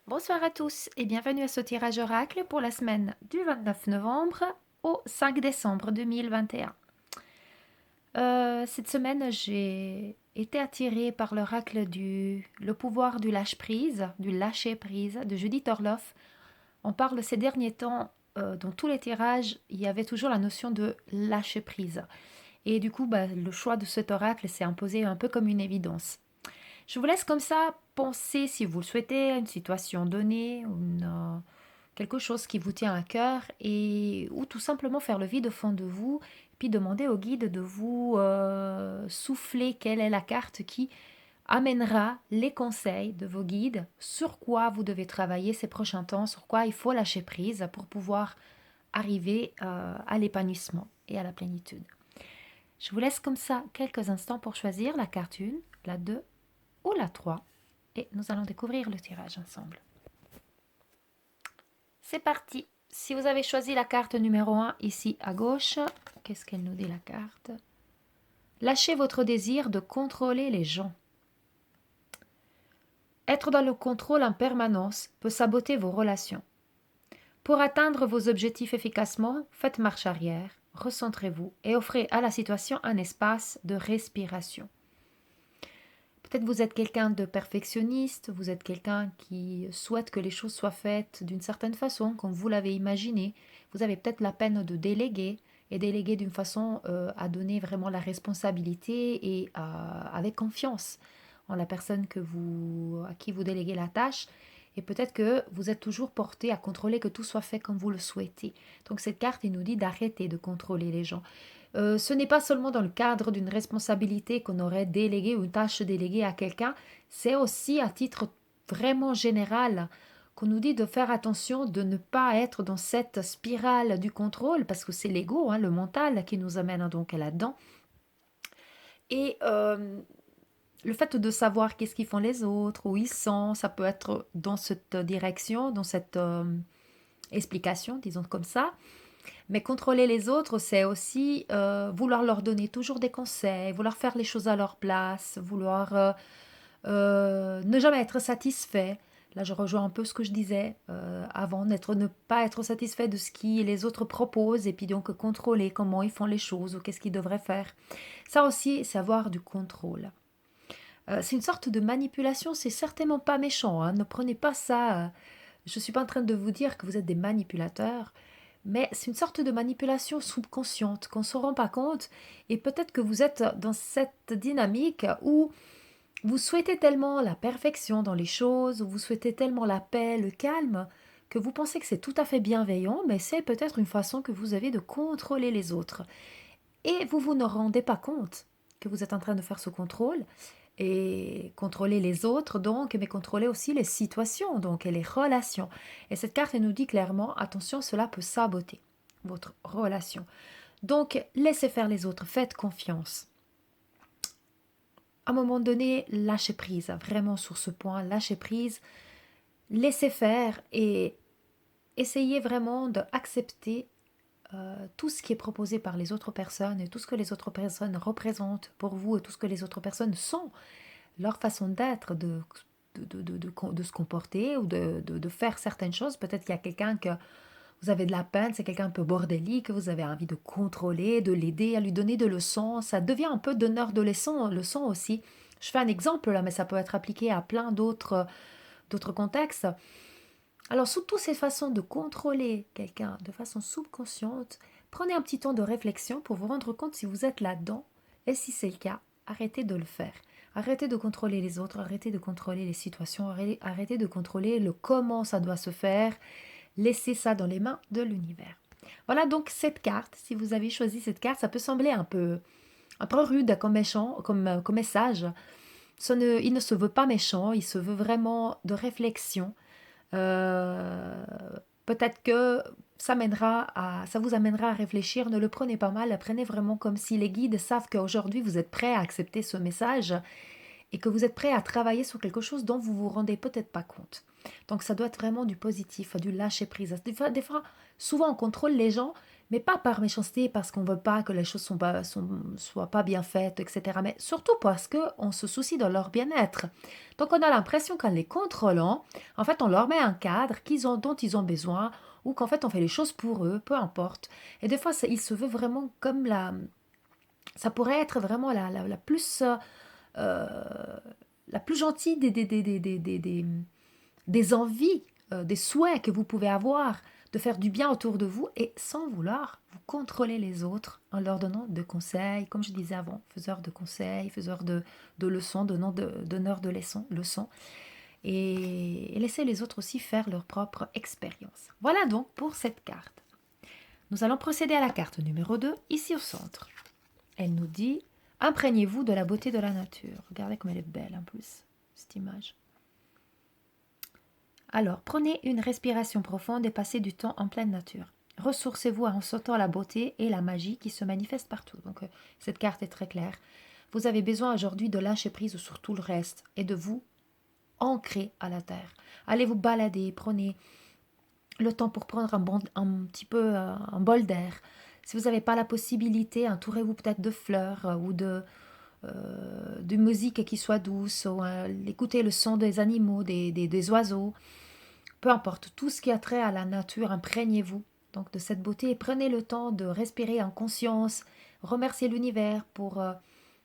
Bonsoir à tous et bienvenue à ce tirage oracle pour la semaine du 29 novembre au 5 décembre 2021. Cette semaine, j'ai été attirée par l'oracle le pouvoir du lâche-prise, du lâcher-prise de Judith Orloff. On parle ces derniers temps, dans tous les tirages, il y avait toujours la notion de lâcher-prise. Et du coup, le choix de cet oracle s'est imposé un peu comme une évidence. Je vous laisse comme ça penser, si vous le souhaitez, à une situation donnée, quelque chose qui vous tient à cœur, ou tout simplement faire le vide au fond de vous, puis demander au guide de vous souffler quelle est la carte qui amènera les conseils de vos guides sur quoi vous devez travailler ces prochains temps, sur quoi il faut lâcher prise pour pouvoir arriver à l'épanouissement et à la plénitude. Je vous laisse comme ça quelques instants pour choisir la carte 1, la 2 ou la 3 et nous allons découvrir le tirage ensemble. C'est parti. Si vous avez choisi la carte numéro 1 ici à gauche, qu'est-ce qu'elle nous dit la carte? Lâchez votre désir de contrôler les gens. Être dans le contrôle en permanence peut saboter vos relations. Pour atteindre vos objectifs efficacement, faites marche arrière, recentrez-vous et offrez à la situation un espace de respiration. Peut-être vous êtes quelqu'un de perfectionniste, vous êtes quelqu'un qui souhaite que les choses soient faites d'une certaine façon, comme vous l'avez imaginé. Vous avez peut-être la peine de déléguer et déléguer d'une façon à donner vraiment la responsabilité et avec confiance en la personne à qui vous déléguez la tâche. Et peut-être que vous êtes toujours porté à contrôler que tout soit fait comme vous le souhaitez. Donc cette carte, il nous dit d'arrêter de contrôler les gens. Ce n'est pas seulement dans le cadre d'une responsabilité qu'on aurait déléguée ou une tâche déléguée à quelqu'un, c'est aussi à titre vraiment général qu'on nous dit de faire attention de ne pas être dans cette spirale du contrôle, parce que c'est l'ego, hein, le mental qui nous amène donc là-dedans. Et le fait de savoir qu'est-ce qu'ils font les autres, où ils sont, ça peut être dans cette direction, dans cette explication, disons comme ça. Mais contrôler les autres, c'est aussi vouloir leur donner toujours des conseils, vouloir faire les choses à leur place, vouloir ne jamais être satisfait. Là, je rejoins un peu ce que je disais avant, ne pas être satisfait de ce que les autres proposent et puis donc contrôler comment ils font les choses ou qu'est-ce qu'ils devraient faire. Ça aussi, c'est avoir du contrôle. C'est une sorte de manipulation, c'est certainement pas méchant, hein, ne prenez pas ça. Je ne suis pas en train de vous dire que vous êtes des manipulateurs, mais c'est une sorte de manipulation subconsciente qu'on ne se rend pas compte. Et peut-être que vous êtes dans cette dynamique où vous souhaitez tellement la perfection dans les choses, où vous souhaitez tellement la paix, le calme, que vous pensez que c'est tout à fait bienveillant, mais c'est peut-être une façon que vous avez de contrôler les autres. Et vous ne rendez pas compte que vous êtes en train de faire ce contrôle et contrôler les autres, donc, mais contrôler aussi les situations, donc, et les relations. Et cette carte elle nous dit clairement, attention, cela peut saboter votre relation. Donc, laissez faire les autres, faites confiance. À un moment donné, lâchez prise, vraiment sur ce point, lâchez prise, laissez faire et essayez vraiment d'accepter tout ce qui est proposé par les autres personnes et tout ce que les autres personnes représentent pour vous et tout ce que les autres personnes sont, leur façon d'être, de se comporter ou de faire certaines choses. Peut-être qu'il y a quelqu'un que vous avez de la peine, c'est quelqu'un un peu bordélique, que vous avez envie de contrôler, de l'aider, à lui donner des leçons. Ça devient un peu donneur de leçons aussi. Je fais un exemple là, mais ça peut être appliqué à plein d'autres contextes. Alors, sous toutes ces façons de contrôler quelqu'un de façon subconsciente, prenez un petit temps de réflexion pour vous rendre compte si vous êtes là-dedans. Et si c'est le cas, arrêtez de le faire. Arrêtez de contrôler les autres, arrêtez de contrôler les situations, arrêtez de contrôler le comment ça doit se faire. Laissez ça dans les mains de l'univers. Voilà donc cette carte. Si vous avez choisi cette carte, ça peut sembler un peu rude comme, méchant, comme message. Il ne se veut pas méchant, il se veut vraiment de réflexion. Euh, Peut-être que ça vous amènera à réfléchir. Ne le prenez pas mal, prenez vraiment comme si les guides savent qu'aujourd'hui vous êtes prêt à accepter ce message et que vous êtes prêt à travailler sur quelque chose dont vous vous rendez peut-être pas compte. Donc ça doit être vraiment du positif, du lâcher prise. Des fois, souvent on contrôle les gens, mais pas par méchanceté, parce qu'on ne veut pas que les choses soient pas bien faites, etc. Mais surtout parce qu'on se soucie de leur bien-être. Donc on a l'impression qu'en les contrôlant, en fait on leur met un cadre dont ils ont besoin, ou qu'en fait on fait les choses pour eux, peu importe. Et des fois il se veut vraiment comme ça pourrait être vraiment la plus, euh, la plus gentille des envies, des souhaits que vous pouvez avoir de faire du bien autour de vous et sans vouloir vous contrôler les autres en leur donnant de conseils, comme je disais avant, faiseurs de conseils, faiseurs de leçons, donneurs de leçons, et laisser les autres aussi faire leur propre expérience. Voilà donc pour cette carte. Nous allons procéder à la carte numéro 2, ici au centre. Elle nous dit « Imprégnez-vous de la beauté de la nature ». Regardez comme elle est belle en plus, cette image. Alors, prenez une respiration profonde et passez du temps en pleine nature. Ressourcez-vous en sentant la beauté et la magie qui se manifestent partout. Donc, cette carte est très claire. Vous avez besoin aujourd'hui de lâcher prise sur tout le reste et de vous ancrer à la terre. Allez vous balader, prenez le temps pour prendre un petit peu un bol d'air. Si vous n'avez pas la possibilité, entourez-vous peut-être de fleurs ou de musique qui soit douce, ou écoutez le son des animaux, des oiseaux. Peu importe, tout ce qui a trait à la nature, imprégnez-vous donc de cette beauté et prenez le temps de respirer en conscience, remercier l'univers pour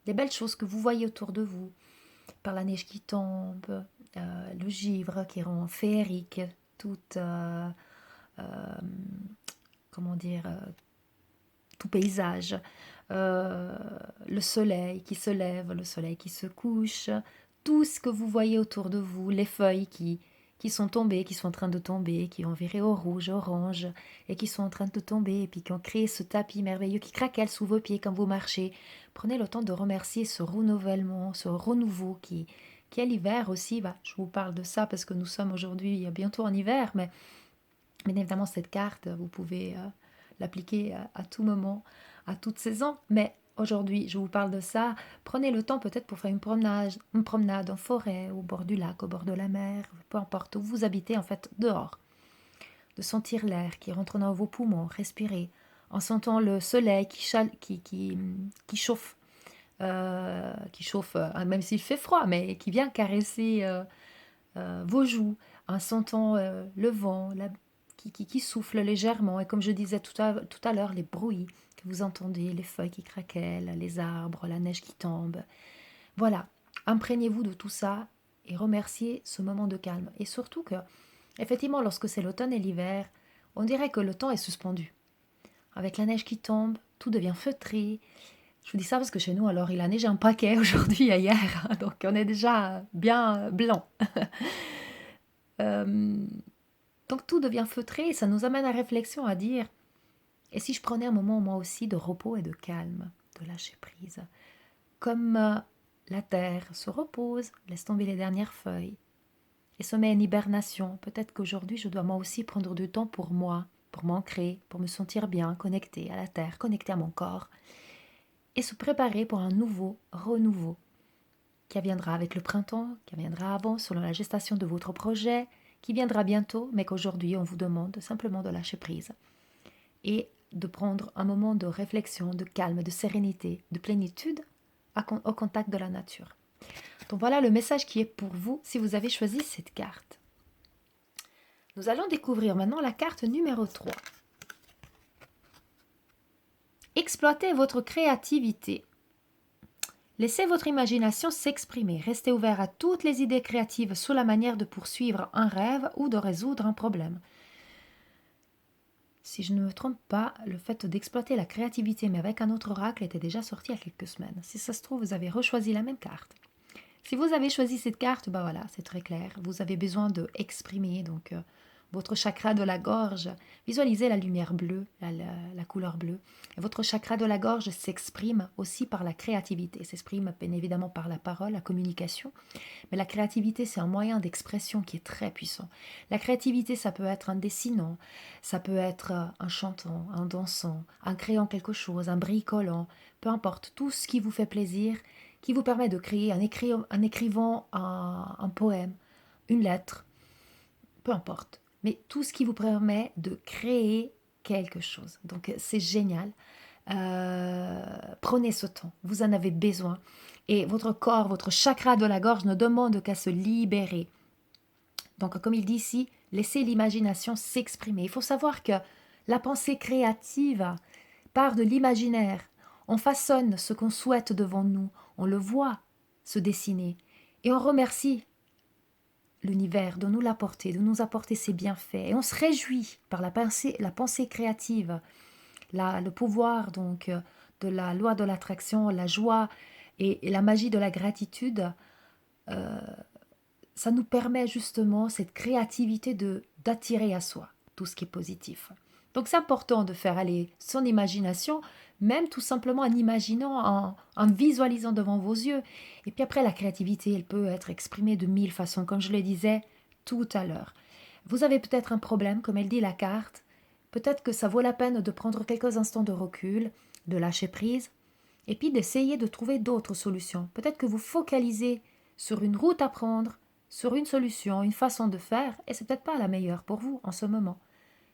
les belles choses que vous voyez autour de vous, par la neige qui tombe, le givre qui rend féerique toute, comment dire, tout paysage, le soleil qui se lève, le soleil qui se couche, tout ce que vous voyez autour de vous, les feuilles qui sont tombées, qui sont en train de tomber, qui ont viré au rouge, orange, et qui sont en train de tomber, et puis qui ont créé ce tapis merveilleux qui craquelle sous vos pieds quand vous marchez. Prenez le temps de remercier ce renouvellement, ce renouveau qui est l'hiver aussi. Bah, je vous parle de ça parce que nous sommes aujourd'hui bientôt en hiver, mais bien évidemment, cette carte, vous pouvez l'appliquer à tout moment, à toute saison. Mais aujourd'hui, je vous parle de ça. Prenez le temps peut-être pour faire une promenade en forêt, au bord du lac, au bord de la mer, peu importe où vous habitez, en fait, dehors. De sentir l'air qui rentre dans vos poumons, respirer, en sentant le soleil qui chauffe, même s'il fait froid, mais qui vient caresser vos joues, en sentant le vent, qui souffle légèrement. Et comme je disais tout à l'heure, les bruits que vous entendez, les feuilles qui craquellent, les arbres, la neige qui tombe. Voilà, imprégnez-vous de tout ça et remerciez ce moment de calme. Et surtout que, effectivement, lorsque c'est l'automne et l'hiver, on dirait que le temps est suspendu. Avec la neige qui tombe, tout devient feutré. Je vous dis ça parce que chez nous, alors, il a neigé un paquet aujourd'hui et hier, donc on est déjà bien blanc. Donc tout devient feutré et ça nous amène à réflexion, à dire, et si je prenais un moment moi aussi de repos et de calme, de lâcher prise, comme la terre se repose, laisse tomber les dernières feuilles et se met en hibernation, peut-être qu'aujourd'hui je dois moi aussi prendre du temps pour moi, pour m'ancrer, pour me sentir bien, connecté à la terre, connecté à mon corps, et se préparer pour un nouveau renouveau qui viendra avec le printemps, qui viendra avant selon la gestation de votre projet, qui viendra bientôt, mais qu'aujourd'hui on vous demande simplement de lâcher prise et de prendre un moment de réflexion, de calme, de sérénité, de plénitude au contact de la nature. Donc voilà le message qui est pour vous si vous avez choisi cette carte. Nous allons découvrir maintenant la carte numéro 3. Exploitez votre créativité. Laissez votre imagination s'exprimer. Restez ouvert à toutes les idées créatives sous la manière de poursuivre un rêve ou de résoudre un problème. Si je ne me trompe pas, le fait d'exploiter la créativité mais avec un autre oracle était déjà sorti il y a quelques semaines. Si ça se trouve, vous avez rechoisi la même carte. Si vous avez choisi cette carte, bah voilà, c'est très clair. Vous avez besoin de exprimer donc votre chakra de la gorge. Visualisez la lumière bleue, la couleur bleue. Et votre chakra de la gorge s'exprime aussi par la créativité. S'exprime bien évidemment par la parole, la communication. Mais la créativité, c'est un moyen d'expression qui est très puissant. La créativité, ça peut être en dessinant, ça peut être en chantant, en dansant, en créant quelque chose, en bricolant, peu importe, tout ce qui vous fait plaisir, qui vous permet de créer en écrivant un poème, une lettre, peu importe. Mais tout ce qui vous permet de créer quelque chose. Donc c'est génial. Prenez ce temps, vous en avez besoin. Et votre corps, votre chakra de la gorge ne demande qu'à se libérer. Donc comme il dit ici, laissez l'imagination s'exprimer. Il faut savoir que la pensée créative part de l'imaginaire. On façonne ce qu'on souhaite devant nous, on le voit se dessiner. Et on remercie l'univers de nous l'apporter, de nous apporter ses bienfaits. Et on se réjouit par la pensée créative, le pouvoir donc de la loi de l'attraction, la joie et la magie de la gratitude. Ça nous permet justement cette créativité d'attirer à soi tout ce qui est positif. Donc c'est important de faire aller son imagination, même tout simplement en imaginant, en visualisant devant vos yeux. Et puis après, la créativité, elle peut être exprimée de 1000 façons, comme je le disais tout à l'heure. Vous avez peut-être un problème, comme elle dit la carte. Peut-être que ça vaut la peine de prendre quelques instants de recul, de lâcher prise, et puis d'essayer de trouver d'autres solutions. Peut-être que vous focalisez sur une route à prendre, sur une solution, une façon de faire, et c'est peut-être pas la meilleure pour vous en ce moment.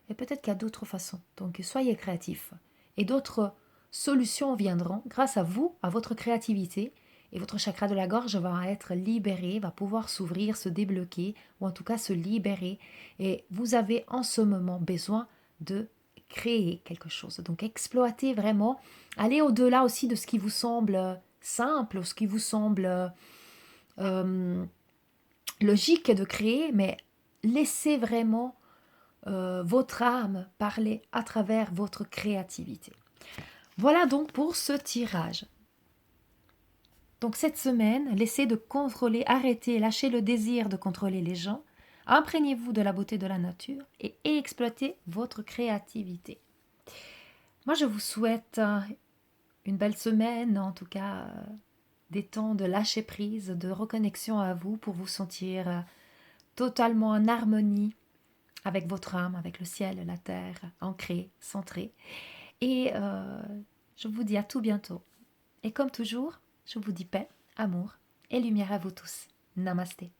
Et peut-être qu'il y a d'autres façons. Donc soyez créatifs. Et d'autres solutions viendront grâce à vous, à votre créativité, et votre chakra de la gorge va être libéré, va pouvoir s'ouvrir, se débloquer, ou en tout cas se libérer. Et vous avez en ce moment besoin de créer quelque chose. Donc exploitez vraiment, allez au-delà aussi de ce qui vous semble simple, ce qui vous semble logique de créer, mais laissez vraiment votre âme parler à travers votre créativité. Voilà donc pour ce tirage. Donc cette semaine, laissez de contrôler, arrêtez, lâchez le désir de contrôler les gens, imprégnez-vous de la beauté de la nature et exploitez votre créativité. Moi, je vous souhaite une belle semaine, en tout cas des temps de lâcher prise, de reconnexion à vous pour vous sentir totalement en harmonie avec votre âme, avec le ciel, la terre, ancré, centré. Et je vous dis à tout bientôt. Et comme toujours, je vous dis paix, amour et lumière à vous tous. Namasté.